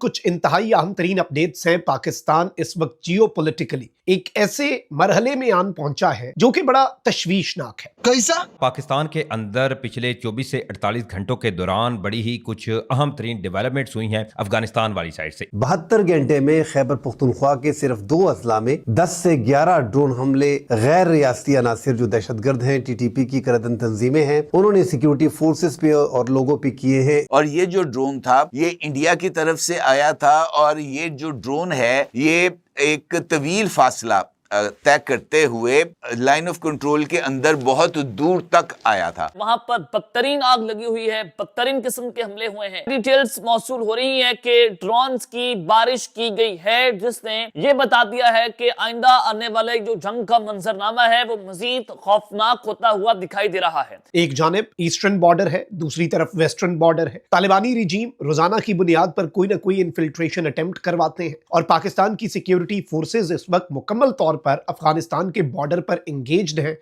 कुछ इंतहाई अहम तरीन अपडेट्स हैं। पाकिस्तान इस वक्त जियो पोलिटिकली एक ऐसे मरहले में आन पहुंचा है जो कि बड़ा तशवीशनाक है। कैसा? पाकिस्तान के अंदर पिछले 24 से 48 घंटों के दौरान बड़ी ही कुछ अहम तरीन डेवलपमेंट्स हुई हैं अफगानिस्तान वाली साइड से। 72 घंटे में खैबर पख्तूनख्वा के सिर्फ 2 अजला में 10 से 11 ड्रोन हमले गैर रियासती अनासिर जो दहशतगर्द हैं, टीटीपी की करदन तंजीमें हैं, उन्होंने सिक्योरिटी फोर्सेस पे और लोगों पे किए हैं। और ये जो ड्रोन था ये इंडिया की तरफ से आया था और ये जो ड्रोन है ये एक तवील फासला तय करते हुए लाइन ऑफ कंट्रोल के अंदर बहुत दूर तक आया था। वहां पर बदतरीन आग लगी हुई है, बदतरीन किस्म के हमले हुए हैं। डिटेल्स मौसूल हो रही है कि ड्रोन्स की बारिश की गई है जिसने ये बता दिया है कि आइंदा आने वाले जो जंग का मंजरनामा है वो मजीद खौफनाक होता हुआ दिखाई दे रहा है। एक जानिब ईस्टर्न बॉर्डर है, दूसरी तरफ वेस्टर्न बॉर्डर है। तालिबानी रिजीम रोजाना की बुनियाद पर कोई ना कोई इन्फिल्ट्रेशन अटेम्प्ट करवाते हैं और पाकिस्तान की सिक्योरिटी फोर्सेज इस वक्त मुकम्मल तौर पर अफगानिस्तान के बॉर्डर पर एंगेज्ड हैं।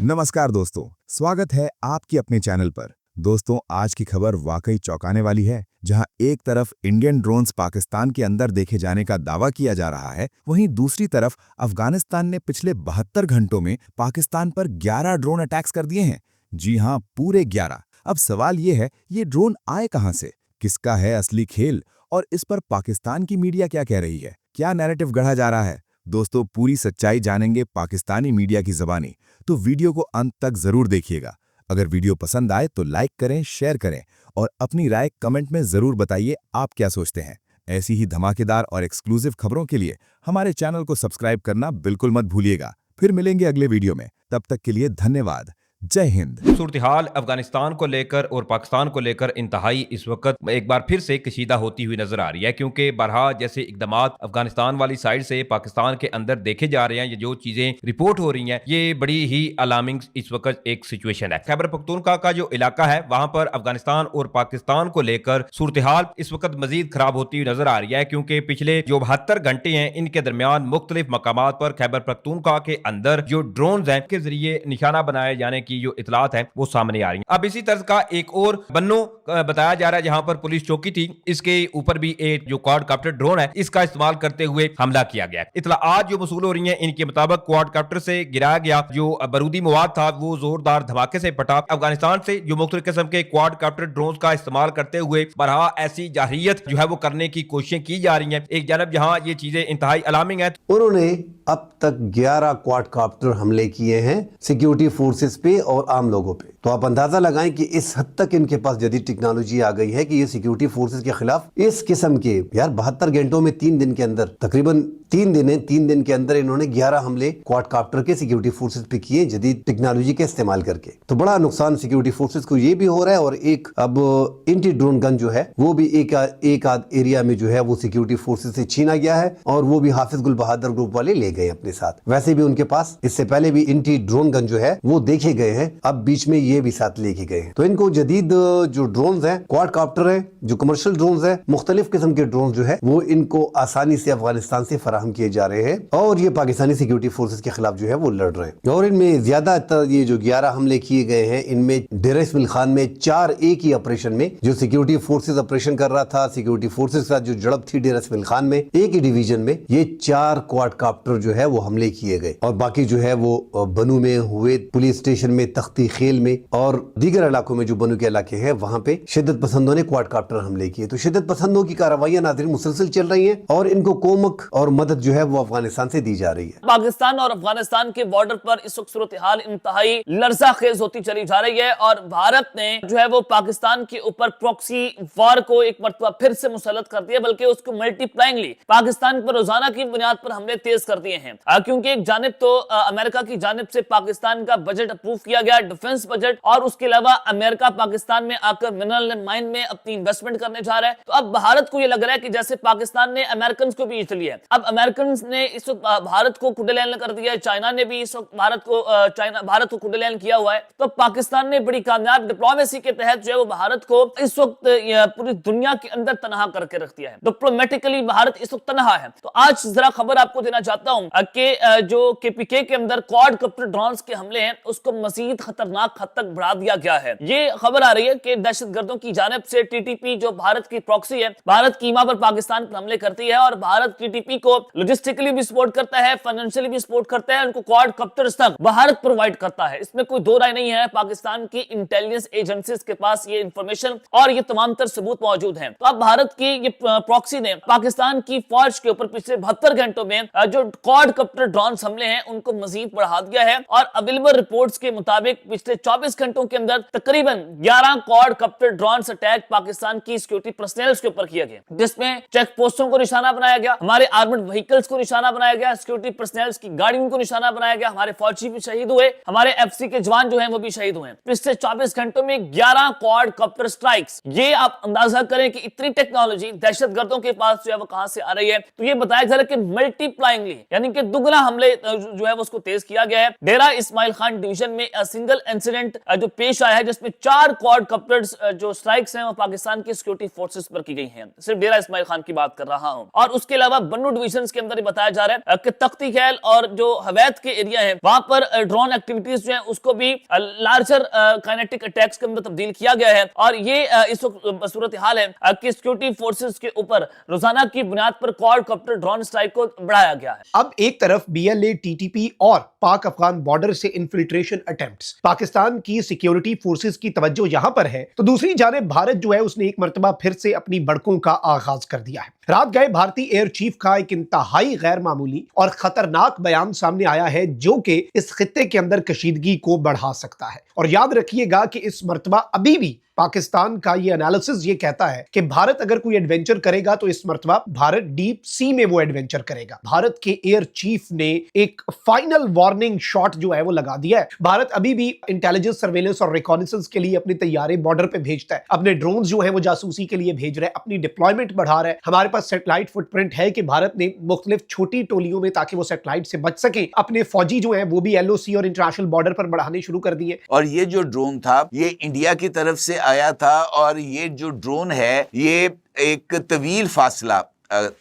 नमस्कार दोस्तों, स्वागत है आपकी अपने चैनल पर। दोस्तों, आज की खबर वाकई चौंकाने वाली है। जहां एक तरफ इंडियन ड्रोन्स पाकिस्तान के अंदर देखे जाने का दावा किया जा रहा है, वहीं दूसरी तरफ अफगानिस्तान ने पिछले 72 घंटों में पाकिस्तान पर 11 ड्रोन अटैक्स कर दिए हैं। जी हां, पूरे 11। अब सवाल ये है, ये ड्रोन आए कहां से, किसका है असली खेल, और इस पर पाकिस्तान की मीडिया क्या कह रही है, क्या नैरेटिव गढ़ा जा रहा है। दोस्तों, पूरी सच्चाई जानेंगे पाकिस्तानी मीडिया की ज़बानी, तो वीडियो को अंत तक जरूर देखिएगा। अगर वीडियो पसंद आए तो लाइक करें, शेयर करें और अपनी राय कमेंट में जरूर बताइए आप क्या सोचते हैं। ऐसी ही धमाकेदार और एक्सक्लूसिव खबरों के लिए हमारे चैनल को सब्सक्राइब करना बिल्कुल मत भूलिएगा। फिर मिलेंगे अगले वीडियो में, तब तक के लिए धन्यवाद। जय हिंद। सूरत हाल अफगानिस्तान को लेकर और पाकिस्तान को लेकर इंतहाई इस वक्त एक बार फिर से कशीदा होती हुई नजर आ रही है, क्योंकि बरहा जैसे इकदामात अफगानिस्तान वाली साइड से पाकिस्तान के अंदर देखे जा रहे हैं, ये जो चीजें रिपोर्ट हो रही हैं ये बड़ी ही अलार्मिंग इस वक्त एक सिचुएशन है। खैबर पख्तूनख्वा का जो इलाका है वहां पर अफगानिस्तान और पाकिस्तान को लेकर सूरत हाल इस वक्त मजीद खराब होती हुई नजर आ रही है, क्योंकि पिछले जो 72 घंटे हैं इनके दरमियान मुख्तलिफ मकामात पर खैबर पख्तूनख्वा के अंदर जो ड्रोन हैं के जरिए निशाना बनाए जाने की जो इतलात है वो सामने आ रही है। अब इसी तरह का एक और बन्नो बताया जा रहा है जहां पर पुलिस चौकी थी, इसके ऊपर भी एक जो क्वाडकॉप्टर ड्रोन है इसका इस्तेमाल करते हुए हमला किया गया। इतलात जो वसूल हो रही हैं इनके मुताबिक क्वाडकॉप्टर से गिराया गया जो बारूदी मवाद था वो जोरदार धमाके से फटा। अफगानिस्तान से जो मुख्तलिफ किस्म के क्वाडकॉप्टर ड्रोन का इस्तेमाल करते हुए बरहा ऐसी जाहिरियत जो है वो करने की कोशिशें की जा रही है। एक जानब जहां ये चीजें इंतहाई अलार्मिंग है। उन्होंने अब तक 11 क्वाडकॉप्टर हमले किए हैं सिक्योरिटी फोर्सेस पे और आम लोगों पे। तो आप अंदाजा लगाएं कि इस हद तक इनके पास जदीद टेक्नोलॉजी आ गई है कि ये सिक्योरिटी फोर्सेस के खिलाफ इस किस्म के 72 घंटों में 3 दिन के अंदर, तकरीबन 3 दिन है, 3 दिन के अंदर इन्होंने 11 हमले क्वाडकॉप्टर के सिक्योरिटी फोर्सेस पे किए जदीद टेक्नोलॉजी के इस्तेमाल करके। तो बड़ा नुकसान सिक्योरिटी फोर्सेस को ये भी हो रहा है और एक अब एंटी ड्रोन गन जो है वो भी एक आध एरिया में जो है वो सिक्योरिटी फोर्सेस से छीना गया है और वो भी हाफिज गुल बहादुर ग्रुप वाले ले गए अपने साथ। वैसे भी उनके पास इससे पहले भी एंटी ड्रोन गन जो है वो देखे गए हैं, अब बीच में ये भी साथ लेके गए हैं। तो इनको जदीद जो ड्रोन्स हैं, क्वाडकॉप्टर हैं, जो कमर्शियल ड्रोन्स हैं, मुख्तलिफ किस्म के ड्रोन्स जो है वो इनको आसानी से अफगानिस्तान से फराहम किए जा रहे हैं और ये पाकिस्तानी सिक्योरिटी फोर्सेस के खिलाफ जो है वो लड़ रहे हैं। और इनमें ज्यादातर ये जो 11 हमले किए गए हैं इनमें डेरा इस्माइल खान में 4 एक ही ऑपरेशन में जो सिक्योरिटी फोर्सेस ऑपरेशन कर रहा था, सिक्योरिटी फोर्सेस के साथ जो झड़प थी डेरा इस्माइल खान में एक ही डिवीजन में ये 4 क्वाडकॉप्टर जो है वो हमले किए गए और बाकी जो है वो बनू में हुए, पुलिस स्टेशन में, तख्ती खेल में और दीगर इलाकों में जो बनू के इलाके हैं वहां पे शिद्दत पसंदों ने क्वाडकॉप्टर हमले किए। तो शिद्दत पसंदों की कार्रवाइयां नाज़रीन मुसलसल चल रही हैं और इनको कोमक और मदद जो है वो अफगानिस्तान से दी जा रही है। पाकिस्तान और अफगानिस्तान के बॉर्डर पर इस वक्त सूरत हाल इंतहाई लर्ज़ाखेज होती चली जा रही है और भारत ने जो है वो पाकिस्तान के ऊपर प्रॉक्सी वार को एक मरतबा फिर से मुसल्लत कर दिया, बल्कि उसको मल्टीप्लाइंगली पाकिस्तान पर रोजाना की बुनियाद पर हमले तेज कर दिए हैं। क्योंकि एक जानिब तो अमेरिका की जानिब से पाकिस्तान का बजट अप्रूव किया गया, डिफेंस बजट اور اس کے علاوہ امریکہ پاکستان میں آ کر منرل مائن میں اپنی انویسٹمنٹ کرنے جا رہا ہے. تو اب بھارت کو یہ لگ رہا ہے کہ جیسے پاکستان نے امریکنز کو بھی جیت لیا ہے, اب امریکنز نے اس وقت بھارت کو کڈلین کر دیا ہے, چائنا نے بھی اس وقت بھارت کو کڈلین کیا ہوا ہے. تو پاکستان نے بڑی کامیاب ڈپلومیسی کے تحت جو ہے وہ بھارت کو اس وقت پوری دنیا کے اندر تنہا کر کے رکھ دیا ہے. ڈپلومیٹکلی بھارت اس وقت تنہا ہے. تو آج ذرا خبر آپ کو دینا چاہتا ہوں کہ جو KPK کے اندر کوڈ کاپٹر ڈرونز کے حملے ہیں اس کو مزید خطرناک حد تک بڑھا دیا گیا ہے. یہ خبر آ رہی ہے کہ دہشت گردوں کی جانب سے TTP جو بھارت کی پراکسی ہے, بھارت کی ایما پر پاکستان پر حملے کرتی ہے اور بھارت TTP کو لاجسٹکلی بھی سپورٹ کرتا ہے, فائنینشلی بھی سپورٹ کرتا ہے, ان کو کوڈ کاپٹرز تک بھارت پرووائڈ کرتا ہے. اس میں کوئی دو رائے نہیں ہے. پاکستان کی انٹیلیجنس ایجنسیز کے پاس یہ انفارمیشن اور یہ تمام تر ثبوت موجود ہیں. تو اب بھارت کی یہ پراکسی نے پاکستان کی فوج کے اوپر پچھلے 72 گھنٹوں میں جو کوڈ کاپٹر ڈرونز حملے ہیں ان کو مزید بڑھا دیا ہے. اور اویلیبل رپورٹس کے مطابق پچھلے 24 گھنٹوں کے اندر تقریباً 11 quadcopter drones attack Pakistan کی سیکورٹی پرسنلز کے اوپر کیا گیا, جس میں چیک پوسٹوں کو نشانہ بنایا گیا, ہمارے آرمڈ وہیکلز کو نشانہ بنایا گیا, سیکورٹی پرسنلز کی گاڑیوں کو نشانہ بنایا گیا, ہمارے فوجی بھی شہید ہوئے, ہمارے FC کے جوان جو ہیں وہ بھی شہید ہوئے. پچھلے 24 گھنٹوں میں 11 کوڈ کاپٹر سٹرائکس. یہ آپ اندازہ کریں کہ اتنی ٹیکنالوجی دہشت گردوں کے پاس جو ہے وہ کہاں سے آ رہی ہے. تو یہ بتایا جا رہا ہے کہ ملٹی پلائنگلی یعنی کہ دگنا حملے جو ہے وہ اس کو تیز کیا گیا ہے. ڈیرہ اسماعیل خان ڈویژن میں سنگل انسیڈنٹ جو پیش آیا ہے جس میں 4 کوڈ کاپٹرز جو سٹرائکس ہیں وہ پاکستان کی سیکورٹی فورسز پر کی گئی ہیں. صرف ڈیرہ اسماعیل خان کی بات کر رہا ہوں. اور اس کے علاوہ بنو ڈویژنز کے اندر یہ بتایا جا رہا ہے کہ تختی خیل اور جو ہویت کے ایریا ہیں وہاں پر ڈرون ایکٹیویٹیز جو ہیں اس کو بھی لارجر کائنیٹک اٹیکس کے اندر تبدیل کیا گیا ہے. اور یہ اس وقت صورتحال ہے کہ سیکورٹی فورسز کے اوپر روزانہ کی بنیاد پر کوڈ کاپٹر ڈرون اسٹرائک کو بڑھایا گیا ہے. اب ایک طرف BLA TTP اور پاک افغان بارڈر سے انفلٹریشن اٹیمپٹس, پاکستان کی سیکیورٹی فورسز کی توجہ یہاں پر ہے, تو دوسری جانب بھارت جو ہے اس نے ایک مرتبہ پھر سے اپنی بڑکوں کا آغاز کر دیا ہے. رات گئے بھارتی ایئر چیف کا ایک انتہائی غیر معمولی اور خطرناک بیان سامنے آیا ہے جو کہ اس خطے کے اندر کشیدگی کو بڑھا سکتا ہے. اور یاد رکھیے گا کہ اس مرتبہ ابھی بھی پاکستان کا یہ انالیسس یہ کہتا ہے کہ بھارت اگر کوئی ایڈونچر کرے گا تو اس مرتبہ بھارت ڈیپ سی میں وہ ایڈونچر کرے گا. بھارت کے ایئر چیف نے ایک فائنل وارننگ شاٹ جو ہے وہ لگا دیا ہے. بھارت ابھی بھی انٹیلیجنس سرویلنس اور ریکانیسنس کے لیے اپنے طیارے بارڈر پہ بھیجتا ہے, اپنے ڈرونز جو ہیں وہ جاسوسی کے لیے بھیج رہا ہے, اپنی ڈپلائمنٹ بڑھا رہا ہے. ہمارے پاس سیٹلائٹ فٹ پرنٹ ہے کہ بھارت نے مختلف چھوٹی ٹولیوں میں تاکہ وہ سیٹلائٹ سے بچ سکیں اپنے فوجی جو ہیں وہ بھی LOC اور انٹرنیشنل بارڈر پر بڑھانے شروع کر دیے. اور یہ جو ڈرون تھا یہ انڈیا کی طرف سے آیا تھا, اور یہ جو ڈرون ہے یہ ایک طویل فاصلہ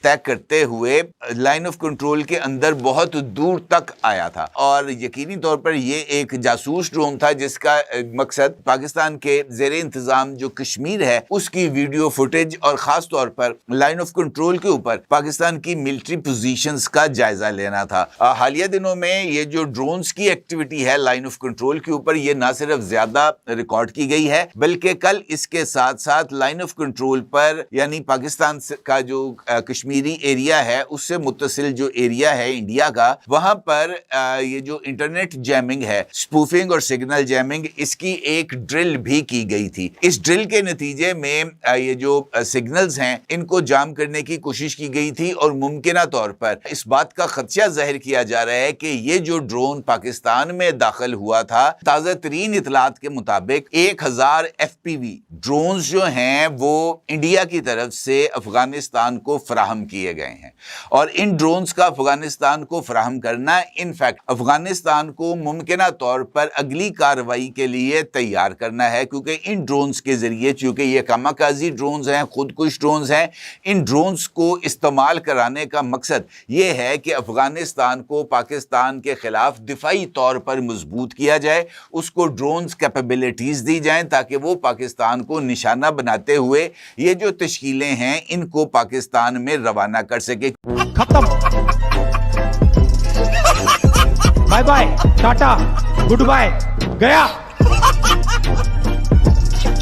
طے کرتے ہوئے لائن آف کنٹرول کے اندر بہت دور تک آیا تھا. اور یقینی طور پر یہ ایک جاسوس ڈرون تھا جس کا مقصد پاکستان کے زیر انتظام جو کشمیر ہے اس کی ویڈیو فوٹیج اور خاص طور پر لائن آف کنٹرول کے اوپر پاکستان کی ملٹری پوزیشنز کا جائزہ لینا تھا. حالیہ دنوں میں یہ جو ڈرونز کی ایکٹیویٹی ہے لائن آف کنٹرول کے اوپر یہ نہ صرف زیادہ ریکارڈ کی گئی ہے بلکہ کل اس کے ساتھ ساتھ لائن آف کنٹرول پر یعنی پاکستان کا جو کشمیری ایریا ہے اس سے متصل جو ایریا ہے انڈیا کا, وہاں پر یہ جو انٹرنیٹ جیمنگ ہے, سپوفنگ اور سگنل جیمنگ, اس کی ایک ڈرل بھی کی گئی تھی. اس ڈرل کے نتیجے میں یہ جو سگنلز ہیں ان کو جام کرنے کی کوشش کی گئی تھی اور ممکنہ طور پر اس بات کا خدشہ ظاہر کیا جا رہا ہے کہ یہ جو ڈرون پاکستان میں داخل ہوا تھا, تازہ ترین اطلاعات کے مطابق 1000 FPV ڈرونز جو ہیں وہ انڈیا کی طرف سے افغانستان کو فراہم کیے گئے ہیں. اور ان ڈرونز کا افغانستان کو فراہم کرنا انفیکٹ افغانستان کو ممکنہ طور پر اگلی کارروائی کے لیے تیار کرنا ہے, کیونکہ ان ڈرونز کے ذریعے چونکہ یہ کاماکازی ڈرونز ہیں, خودکش ڈرونز ہیں, ان ڈرونز کو استعمال کرانے کا مقصد یہ ہے کہ افغانستان کو پاکستان کے خلاف دفاعی طور پر مضبوط کیا جائے, اس کو ڈرونز کیپیبلٹیز دی جائیں تاکہ وہ پاکستان کو نشانہ بناتے ہوئے یہ جو تشکیلیں ہیں ان کو پاکستان میں روانہ کر سکے. ختم, bye bye, tata, goodbye, گیا.